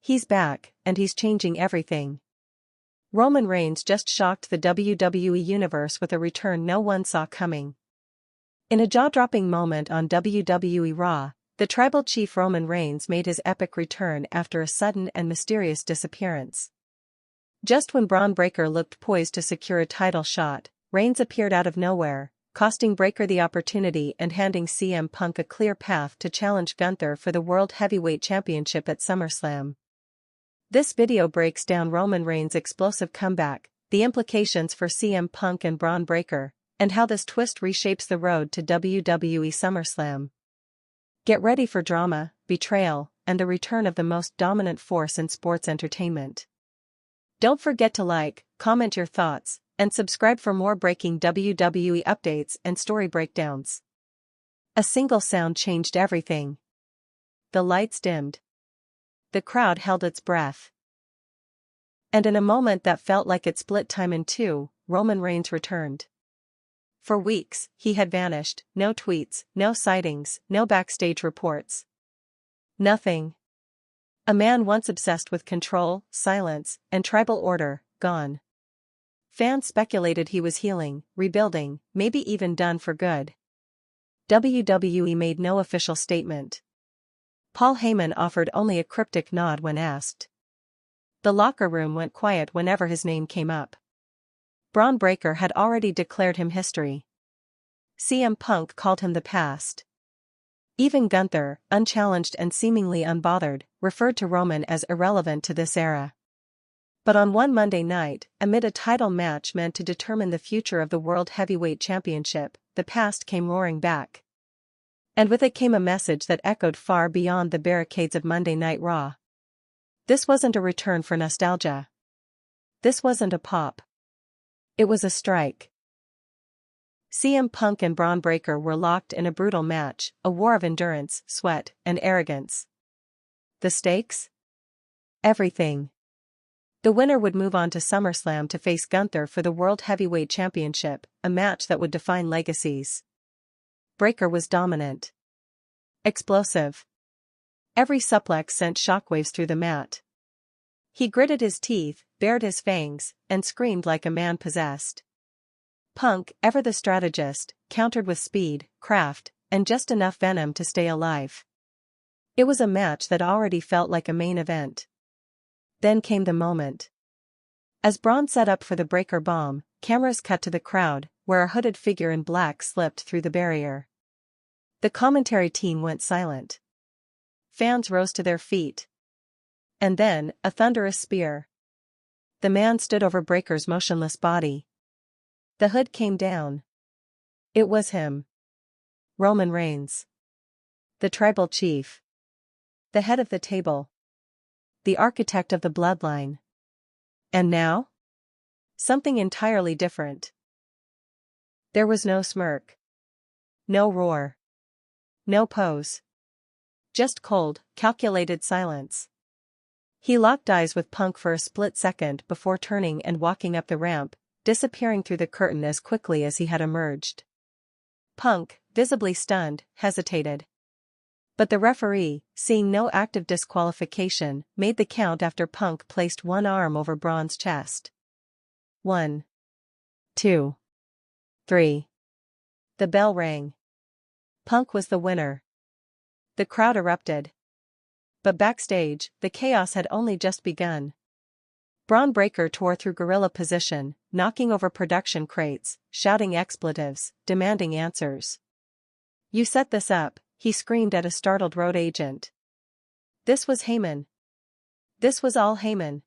He's back, and he's changing everything. Roman Reigns just shocked the WWE Universe with a return no one saw coming. In a jaw-dropping moment on WWE RAW, the Tribal Chief Roman Reigns made his epic return after a sudden and mysterious disappearance. Just when Braun Breaker looked poised to secure a title shot, Reigns appeared out of nowhere, costing Breaker the opportunity and handing CM Punk a clear path to challenge Gunther for the World Heavyweight Championship at SummerSlam. This video breaks down Roman Reigns' explosive comeback, the implications for CM Punk and Braun Breaker, and how this twist reshapes the road to WWE SummerSlam. Get ready for drama, betrayal, and the return of the most dominant force in sports entertainment. Don't forget to like, comment your thoughts, and subscribe for more breaking WWE updates and story breakdowns. A single sound changed everything. The lights dimmed. The crowd held its breath. And in a moment that felt like it split time in two, Roman Reigns returned. For weeks, he had vanished, no tweets, no sightings, no backstage reports. Nothing. A man once obsessed with control, silence, and tribal order, gone. Fans speculated he was healing, rebuilding, maybe even done for good. WWE made no official statement. Paul Heyman offered only a cryptic nod when asked. The locker room went quiet whenever his name came up. Braun Breaker had already declared him history. CM Punk called him the past. Even Gunther, unchallenged and seemingly unbothered, referred to Roman as irrelevant to this era. But on one Monday night, amid a title match meant to determine the future of the World Heavyweight Championship, the past came roaring back. And with it came a message that echoed far beyond the barricades of Monday Night Raw. This wasn't a return for nostalgia. This wasn't a pop. It was a strike. CM Punk and Braun Breaker were locked in a brutal match, a war of endurance, sweat, and arrogance. The stakes? Everything. The winner would move on to SummerSlam to face Gunther for the World Heavyweight Championship, a match that would define legacies. Breaker was dominant. Explosive. Every suplex sent shockwaves through the mat. He gritted his teeth, bared his fangs, and screamed like a man possessed. Punk, ever the strategist, countered with speed, craft, and just enough venom to stay alive. It was a match that already felt like a main event. Then came the moment. As Braun set up for the Breaker bomb, cameras cut to the crowd, where a hooded figure in black slipped through the barrier. The commentary team went silent. Fans rose to their feet. And then, a thunderous spear. The man stood over Breaker's motionless body. The hood came down. It was him. Roman Reigns. The Tribal Chief. The head of the table. The architect of the bloodline. And now? Something entirely different. There was no smirk. No roar. No pose. Just cold, calculated silence. He locked eyes with Punk for a split second before turning and walking up the ramp, disappearing through the curtain as quickly as he had emerged. Punk, visibly stunned, hesitated. But the referee, seeing no active disqualification, made the count after Punk placed one arm over Braun's chest. 1, 2, 3. The bell rang. Punk was the winner. The crowd erupted. But backstage, the chaos had only just begun. Braun Breaker tore through gorilla position, knocking over production crates, shouting expletives, demanding answers. "You set this up," he screamed at a startled road agent. This was Heyman. This was all Heyman.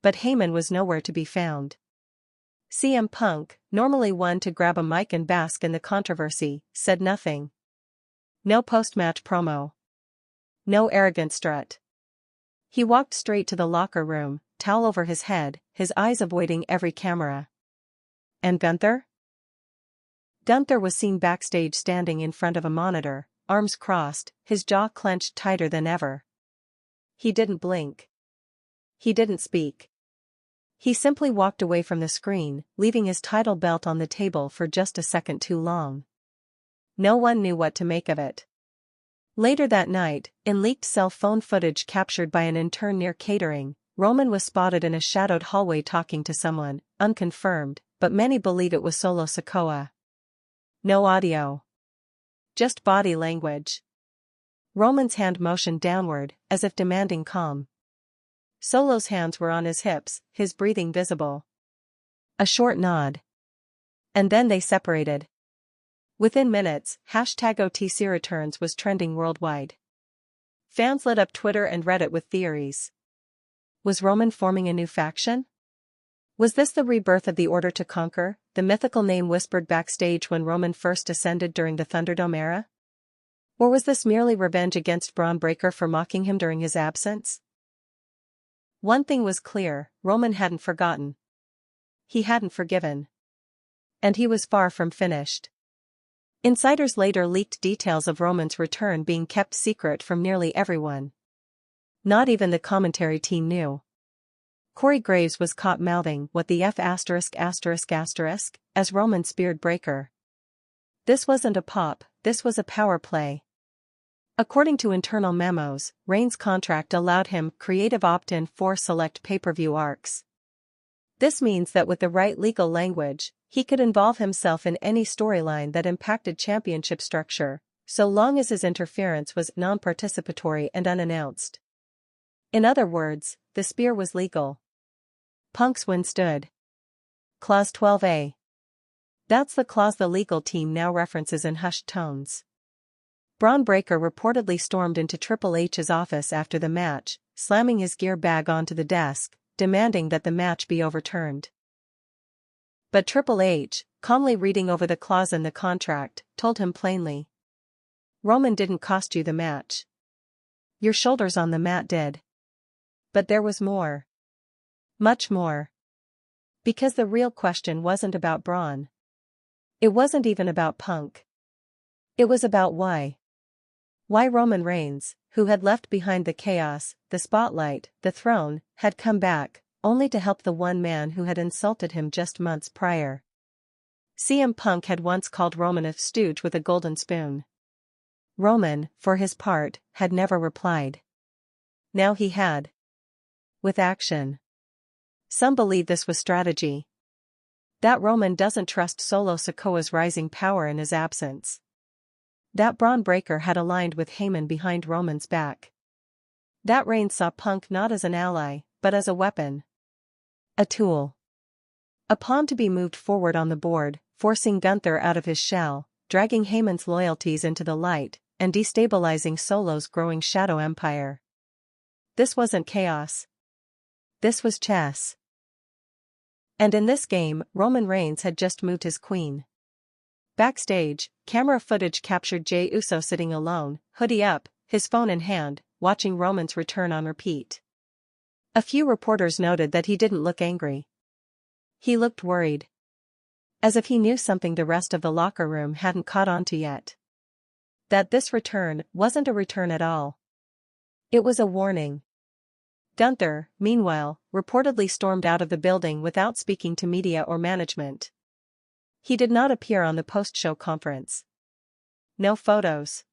But Heyman was nowhere to be found. CM Punk, normally one to grab a mic and bask in the controversy, said nothing. No post-match promo. No arrogant strut. He walked straight to the locker room, towel over his head, his eyes avoiding every camera. And Gunther? Gunther was seen backstage standing in front of a monitor, arms crossed, his jaw clenched tighter than ever. He didn't blink. He didn't speak. He simply walked away from the screen, leaving his title belt on the table for just a second too long. No one knew what to make of it. Later that night, in leaked cell phone footage captured by an intern near catering, Roman was spotted in a shadowed hallway talking to someone, unconfirmed, but many believe it was Solo Sikoa. No audio. Just body language. Roman's hand motioned downward, as if demanding calm. Solo's hands were on his hips, his breathing visible. A short nod. And then they separated. Within minutes, #OTC returns was trending worldwide. Fans lit up Twitter and Reddit with theories. Was Roman forming a new faction? Was this the rebirth of the Order to Conquer, the mythical name whispered backstage when Roman first ascended during the Thunderdome era? Or was this merely revenge against Braun Breaker for mocking him during his absence? One thing was clear, Roman hadn't forgotten. He hadn't forgiven. And he was far from finished. Insiders later leaked details of Roman's return being kept secret from nearly everyone. Not even the commentary team knew. Corey Graves was caught mouthing "what the F*** as Roman speared Breaker. This wasn't a pop, this was a power play. According to internal memos, Reigns' contract allowed him creative opt-in for select pay-per-view arcs. This means that with the right legal language, he could involve himself in any storyline that impacted championship structure, so long as his interference was non-participatory and unannounced. In other words, the spear was legal. Punk's win stood. Clause 12A. That's the clause the legal team now references in hushed tones. Braun Breaker reportedly stormed into Triple H's office after the match, slamming his gear bag onto the desk, demanding that the match be overturned. But Triple H, calmly reading over the clause in the contract, told him plainly. Roman didn't cost you the match. Your shoulders on the mat did. But there was more. Much more. Because the real question wasn't about Braun. It wasn't even about Punk. It was about why. Why Roman Reigns, who had left behind the chaos, the spotlight, the throne, had come back, only to help the one man who had insulted him just months prior. CM Punk had once called Roman a stooge with a golden spoon. Roman, for his part, had never replied. Now he had. With action. Some believe this was strategy. That Roman doesn't trust Solo Sikoa's rising power in his absence. That Braun Breaker had aligned with Heyman behind Roman's back. That Reigns saw Punk not as an ally, but as a weapon. A tool. A pawn to be moved forward on the board, forcing Gunther out of his shell, dragging Heyman's loyalties into the light, and destabilizing Solo's growing shadow empire. This wasn't chaos. This was chess. And in this game, Roman Reigns had just moved his queen. Backstage, camera footage captured Jey Uso sitting alone, hoodie up, his phone in hand, watching Roman's return on repeat. A few reporters noted that he didn't look angry. He looked worried. As if he knew something the rest of the locker room hadn't caught on to yet. That this return wasn't a return at all. It was a warning. Gunther, meanwhile, reportedly stormed out of the building without speaking to media or management. He did not appear on the post-show conference. No photos.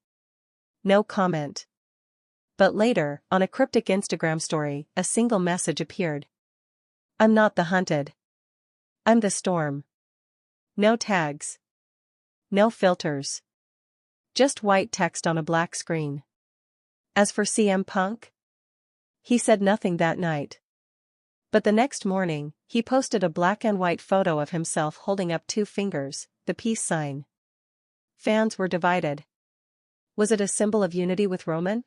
No comment. But later, on a cryptic Instagram story, a single message appeared. I'm not the hunted. I'm the storm. No tags. No filters. Just white text on a black screen. As for CM Punk? He said nothing that night. But the next morning, he posted a black and white photo of himself holding up 2 fingers, the peace sign. Fans were divided. Was it a symbol of unity with Roman?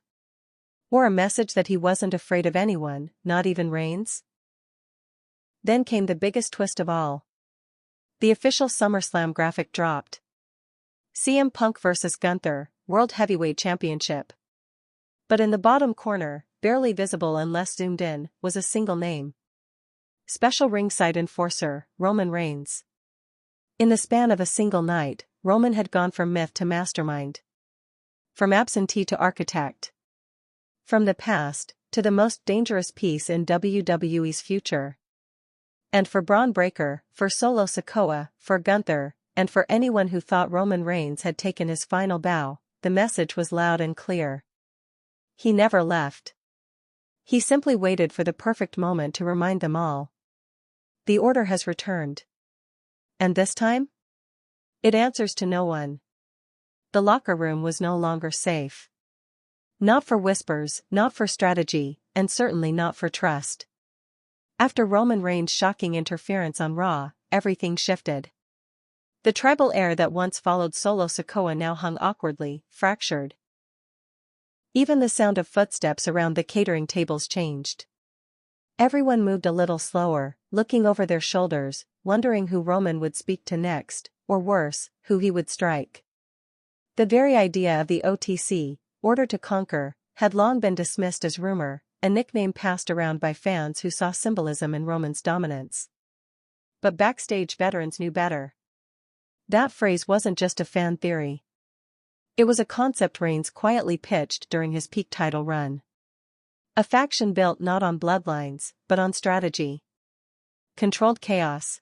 Or a message that he wasn't afraid of anyone, not even Reigns? Then came the biggest twist of all. The official SummerSlam graphic dropped. CM Punk vs. Gunther, World Heavyweight Championship. But in the bottom corner, barely visible unless zoomed in, was a single name. Special ringside enforcer, Roman Reigns. In the span of a single night, Roman had gone from myth to mastermind. From absentee to architect. From the past, to the most dangerous piece in WWE's future. And for Braun Breaker, for Solo Sikoa, for Gunther, and for anyone who thought Roman Reigns had taken his final bow, the message was loud and clear. He never left. He simply waited for the perfect moment to remind them all. The order has returned. And this time? It answers to no one. The locker room was no longer safe. Not for whispers, not for strategy, and certainly not for trust. After Roman Reigns' shocking interference on Raw, everything shifted. The tribal air that once followed Solo Sikoa now hung awkwardly, fractured. Even the sound of footsteps around the catering tables changed. Everyone moved a little slower, looking over their shoulders, wondering who Roman would speak to next, or worse, who he would strike. The very idea of the OTC, Order to Conquer, had long been dismissed as rumor, a nickname passed around by fans who saw symbolism in Roman's dominance. But backstage veterans knew better. That phrase wasn't just a fan theory. It was a concept Reigns quietly pitched during his peak title run. A faction built not on bloodlines, but on strategy. Controlled chaos.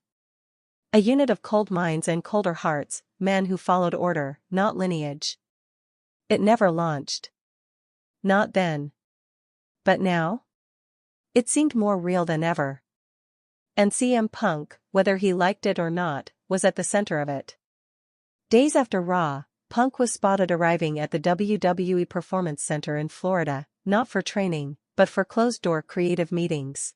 A unit of cold minds and colder hearts, men who followed order, not lineage. It never launched. Not then. But now? It seemed more real than ever. And CM Punk, whether he liked it or not, was at the center of it. Days after Raw, Punk was spotted arriving at the WWE Performance Center in Florida, not for training, but for closed-door creative meetings.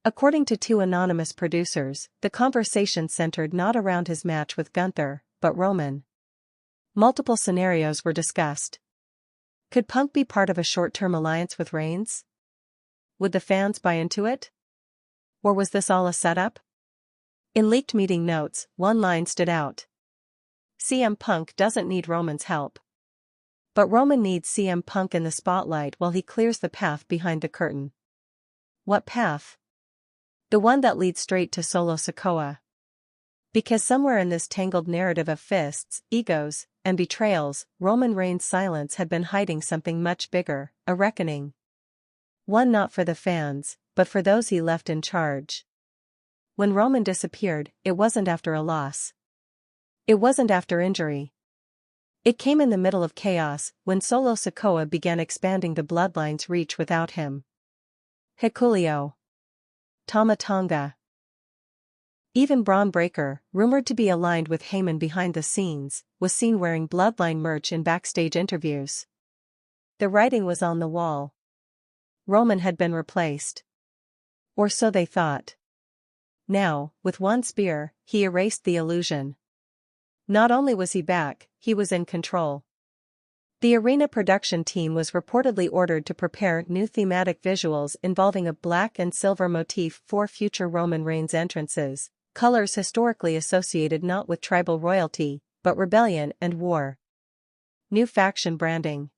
According to two anonymous producers, the conversation centered not around his match with Gunther, but Roman. Multiple scenarios were discussed. Could Punk be part of a short-term alliance with Reigns? Would the fans buy into it? Or was this all a setup? In leaked meeting notes, one line stood out. CM Punk doesn't need Roman's help. But Roman needs CM Punk in the spotlight while he clears the path behind the curtain. What path? The one that leads straight to Solo Sikoa. Because somewhere in this tangled narrative of fists, egos, and betrayals, Roman Reigns' silence had been hiding something much bigger, a reckoning. One not for the fans, but for those he left in charge. When Roman disappeared, it wasn't after a loss. It wasn't after injury. It came in the middle of chaos, when Solo Sikoa began expanding the bloodline's reach without him. Hikuleo. Tama Tonga. Even Braun Breaker, rumored to be aligned with Heyman behind the scenes, was seen wearing bloodline merch in backstage interviews. The writing was on the wall. Roman had been replaced. Or so they thought. Now, with one spear, he erased the illusion. Not only was he back, he was in control. The arena production team was reportedly ordered to prepare new thematic visuals involving a black and silver motif for future Roman Reigns entrances, colors historically associated not with tribal royalty, but rebellion and war. New faction branding.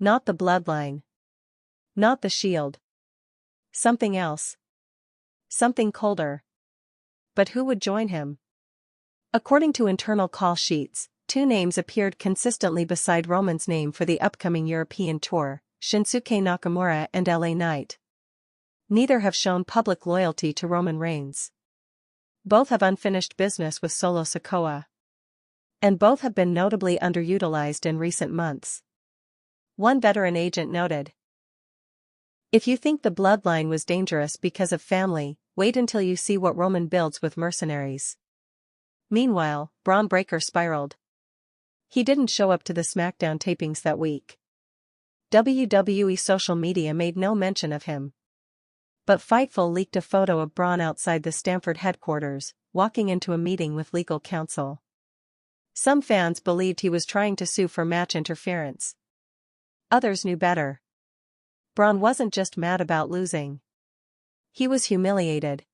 Not the bloodline. Not the Shield. Something else. Something colder. But who would join him? According to internal call sheets, two names appeared consistently beside Roman's name for the upcoming European tour, Shinsuke Nakamura and LA Knight. Neither have shown public loyalty to Roman Reigns. Both have unfinished business with Solo Sikoa. And both have been notably underutilized in recent months. One veteran agent noted, "If you think the bloodline was dangerous because of family, wait until you see what Roman builds with mercenaries." Meanwhile, Braun Breaker spiraled. He didn't show up to the SmackDown tapings that week. WWE social media made no mention of him. But Fightful leaked a photo of Braun outside the Stamford headquarters, walking into a meeting with legal counsel. Some fans believed he was trying to sue for match interference. Others knew better. Braun wasn't just mad about losing. He was humiliated.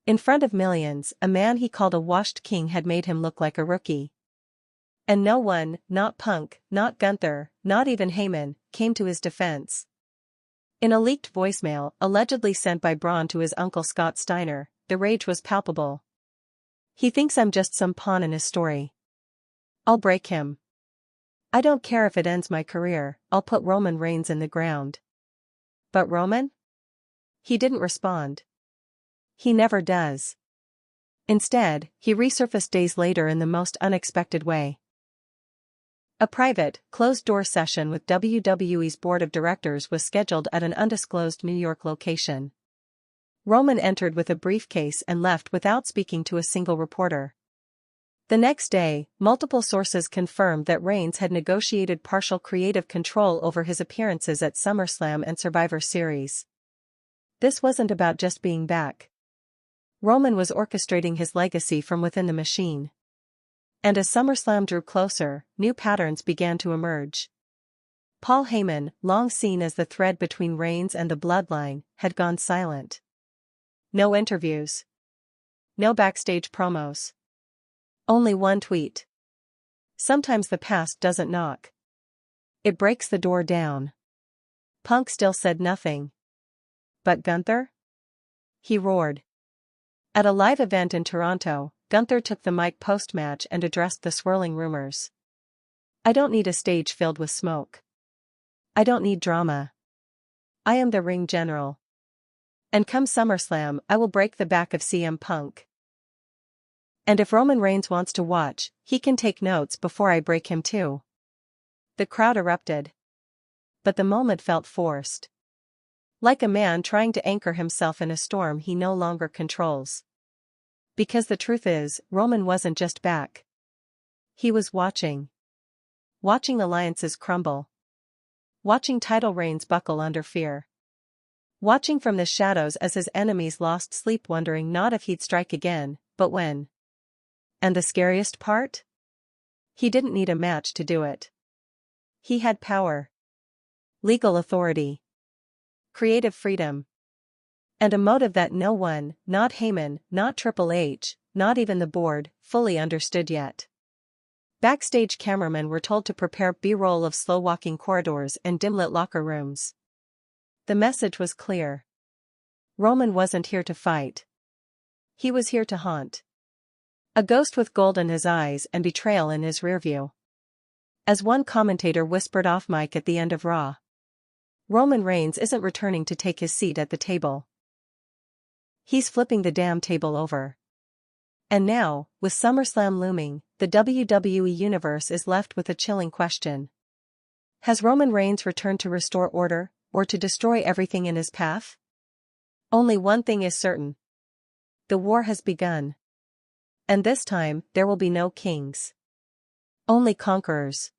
In front of millions, a man he called a washed king had made him look like a rookie. And no one, not Punk, not Gunther, not even Heyman, came to his defense. In a leaked voicemail, allegedly sent by Braun to his uncle Scott Steiner, the rage was palpable. "He thinks I'm just some pawn in his story. I'll break him. I don't care if it ends my career, I'll put Roman Reigns in the ground." But Roman? He didn't respond. He never does. Instead, he resurfaced days later in the most unexpected way. A private, closed-door session with WWE's board of directors was scheduled at an undisclosed New York location. Roman entered with a briefcase and left without speaking to a single reporter. The next day, multiple sources confirmed that Reigns had negotiated partial creative control over his appearances at SummerSlam and Survivor Series. This wasn't about just being back. Roman was orchestrating his legacy from within the machine. And as SummerSlam drew closer, new patterns began to emerge. Paul Heyman, long seen as the thread between Reigns and the bloodline, had gone silent. No interviews. No backstage promos. Only one tweet. Sometimes the past doesn't knock. It breaks the door down. Punk still said nothing. But Gunther? He roared. At a live event in Toronto, Gunther took the mic post-match and addressed the swirling rumors. I don't need a stage filled with smoke. I don't need drama. I am the ring general. And come SummerSlam, I will break the back of CM Punk. And if Roman Reigns wants to watch, he can take notes before I break him too. The crowd erupted. But the moment felt forced. Like a man trying to anchor himself in a storm he no longer controls. Because the truth is, Roman wasn't just back. He was watching. Watching alliances crumble. Watching title reigns buckle under fear. Watching from the shadows as his enemies lost sleep, wondering not if he'd strike again, but when. And the scariest part? He didn't need a match to do it. He had power. Legal authority. Creative freedom. And a motive that no one, not Heyman, not Triple H, not even the board, fully understood yet. Backstage cameramen were told to prepare B-roll of slow-walking corridors and dim-lit locker rooms. The message was clear. Roman wasn't here to fight. He was here to haunt. A ghost with gold in his eyes and betrayal in his rearview. As one commentator whispered off mic at the end of Raw. Roman Reigns isn't returning to take his seat at the table. He's flipping the damn table over. And now, with SummerSlam looming, the WWE Universe is left with a chilling question. Has Roman Reigns returned to restore order, or to destroy everything in his path? Only one thing is certain. The war has begun. And this time, there will be no kings. Only conquerors.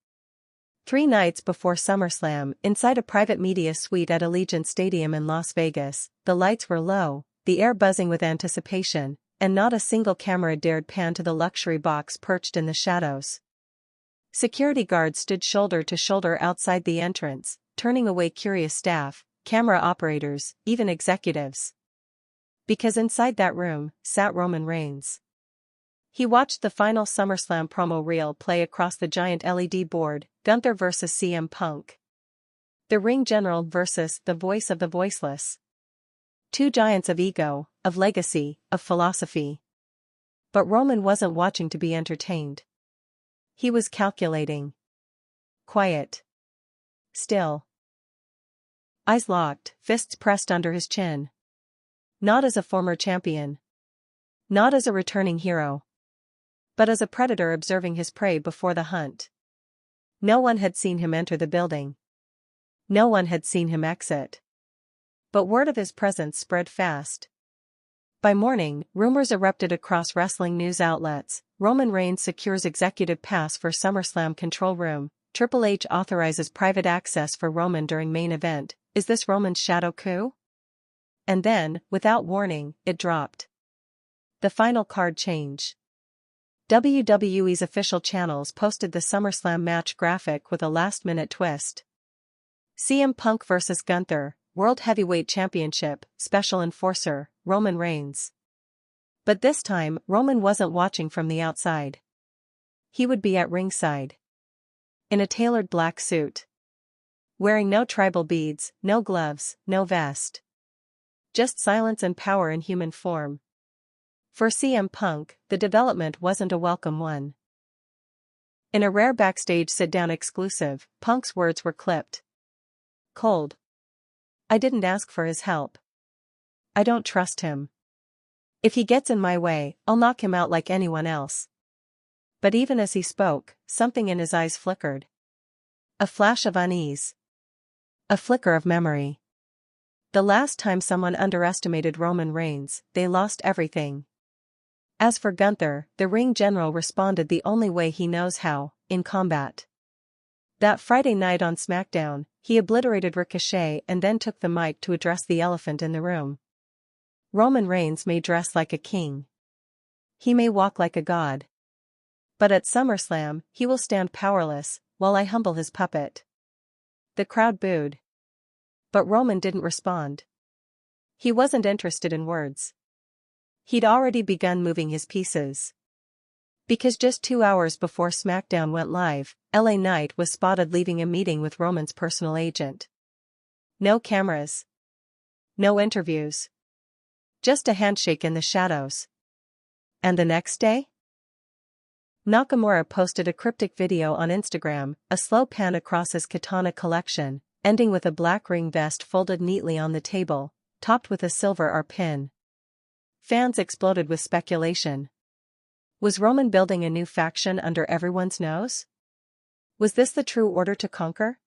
3 nights before SummerSlam, inside a private media suite at Allegiant Stadium in Las Vegas, the lights were low, the air buzzing with anticipation, and not a single camera dared pan to the luxury box perched in the shadows. Security guards stood shoulder to shoulder outside the entrance, turning away curious staff, camera operators, even executives. Because inside that room, sat Roman Reigns. He watched the final SummerSlam promo reel play across the giant LED board, Gunther vs. CM Punk. The ring general versus the voice of the voiceless. 2 giants of ego, of legacy, of philosophy. But Roman wasn't watching to be entertained. He was calculating. Quiet. Still. Eyes locked, fists pressed under his chin. Not as a former champion. Not as a returning hero. But as a predator observing his prey before the hunt. No one had seen him enter the building. No one had seen him exit. But word of his presence spread fast. By morning, rumors erupted across wrestling news outlets. Roman Reigns secures executive pass for SummerSlam control room. Triple H authorizes private access for Roman during main event. Is this Roman's shadow coup? And then, without warning, it dropped. The final card change. WWE's official channels posted the SummerSlam match graphic with a last-minute twist. CM Punk vs. Gunther, World Heavyweight Championship, Special Enforcer, Roman Reigns. But this time, Roman wasn't watching from the outside. He would be at ringside. In a tailored black suit. Wearing no tribal beads, no gloves, no vest. Just silence and power in human form. For CM Punk, the development wasn't a welcome one. In a rare backstage sit-down exclusive, Punk's words were clipped. Cold. I didn't ask for his help. I don't trust him. If he gets in my way, I'll knock him out like anyone else. But even as he spoke, something in his eyes flickered. A flash of unease. A flicker of memory. The last time someone underestimated Roman Reigns, they lost everything. As for Gunther, the ring general responded the only way he knows how, in combat. That Friday night on SmackDown, he obliterated Ricochet and then took the mic to address the elephant in the room. Roman Reigns may dress like a king. He may walk like a god. But at SummerSlam, he will stand powerless, while I humble his puppet. The crowd booed. But Roman didn't respond. He wasn't interested in words. He'd already begun moving his pieces. Because just 2 hours before SmackDown went live, LA Knight was spotted leaving a meeting with Roman's personal agent. No cameras. No interviews. Just a handshake in the shadows. And the next day? Nakamura posted a cryptic video on Instagram, a slow pan across his katana collection, ending with a black ring vest folded neatly on the table, topped with a silver R pin. Fans exploded with speculation. Was Roman building a new faction under everyone's nose? Was this the true order to conquer?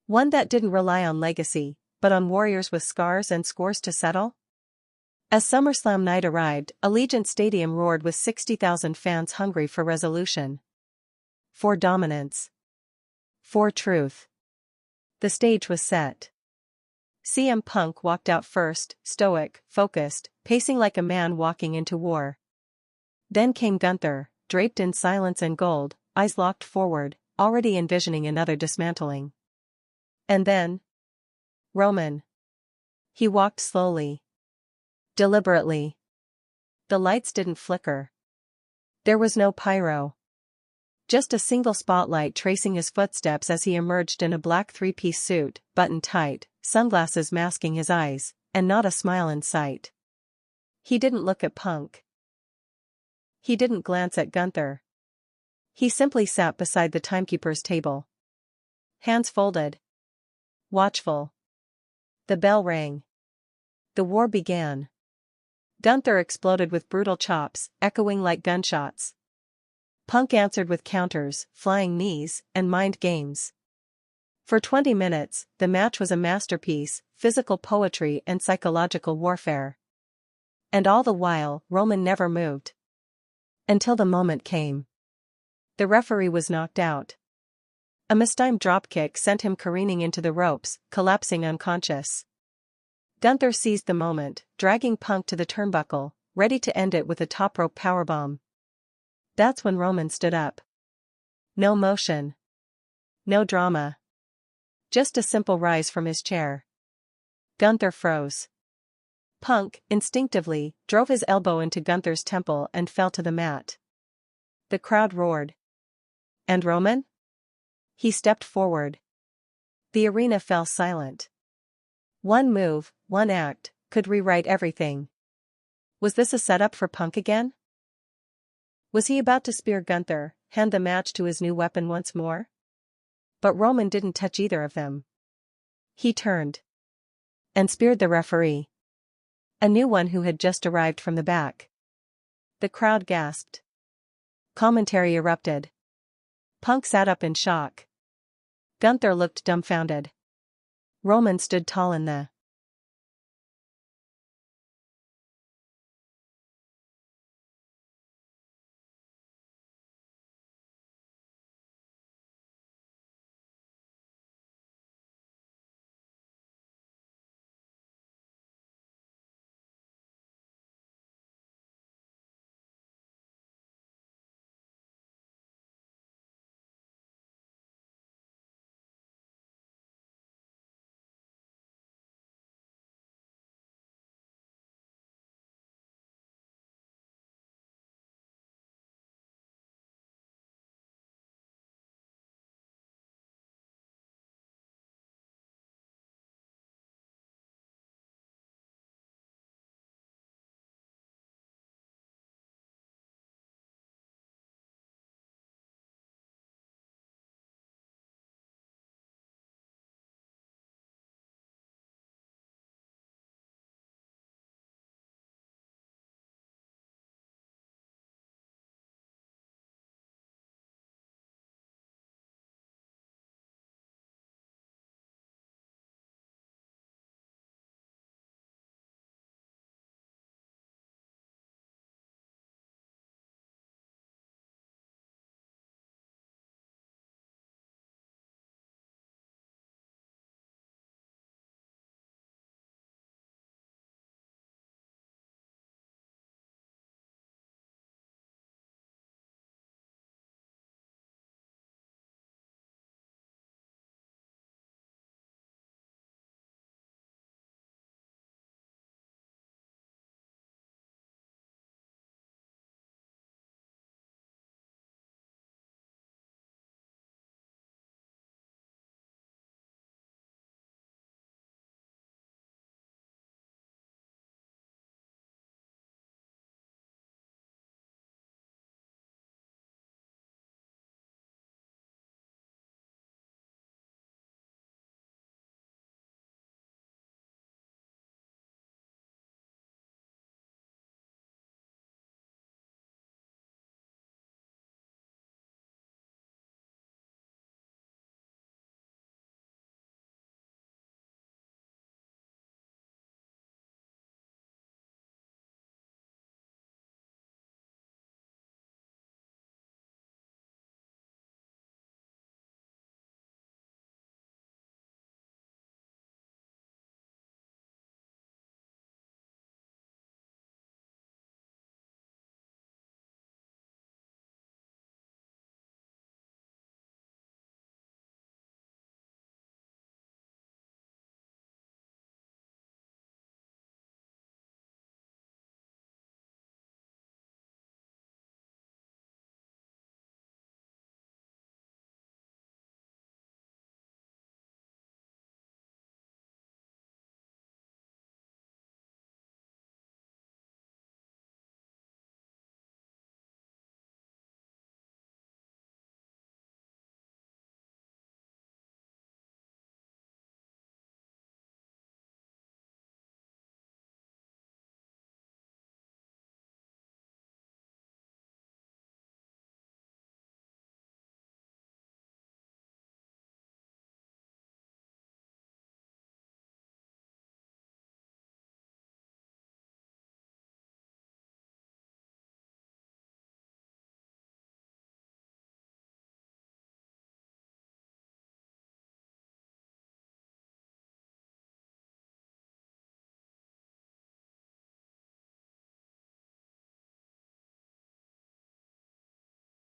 One that didn't rely on legacy, but on warriors with scars and scores to settle? As SummerSlam night arrived, Allegiant Stadium roared with 60,000 fans hungry for resolution. For dominance. For truth. The stage was set. CM Punk walked out first, stoic, focused, pacing like a man walking into war. Then came Gunther, draped in silence and gold, eyes locked forward, already envisioning another dismantling. And then? Roman. He walked slowly. Deliberately. The lights didn't flicker. There was no pyro. Just a single spotlight tracing his footsteps as he emerged in a black three-piece suit, buttoned tight, sunglasses masking his eyes, and not a smile in sight. He didn't look at Punk. He didn't glance at Gunther. He simply sat beside the timekeeper's table. Hands folded. Watchful. The bell rang. The war began. Gunther exploded with brutal chops, echoing like gunshots. Punk answered with counters, flying knees, and mind games. For 20 minutes, the match was a masterpiece, physical poetry and psychological warfare. And all the while, Roman never moved. Until the moment came. The referee was knocked out. A mistimed dropkick sent him careening into the ropes, collapsing unconscious. Gunther seized the moment, dragging Punk to the turnbuckle, ready to end it with a top rope powerbomb. That's when Roman stood up. No motion. No drama. Just a simple rise from his chair. Gunther froze. Punk, instinctively, drove his elbow into Gunther's temple and fell to the mat. The crowd roared. And Roman? He stepped forward. The arena fell silent. One move, one act, could rewrite everything. Was this a setup for Punk again? Was he about to spear Gunther, hand the match to his new weapon once more? But Roman didn't touch either of them. He turned. And speared the referee. A new one who had just arrived from the back. The crowd gasped. Commentary erupted. Punk sat up in shock. Gunther looked dumbfounded. Roman stood tall in the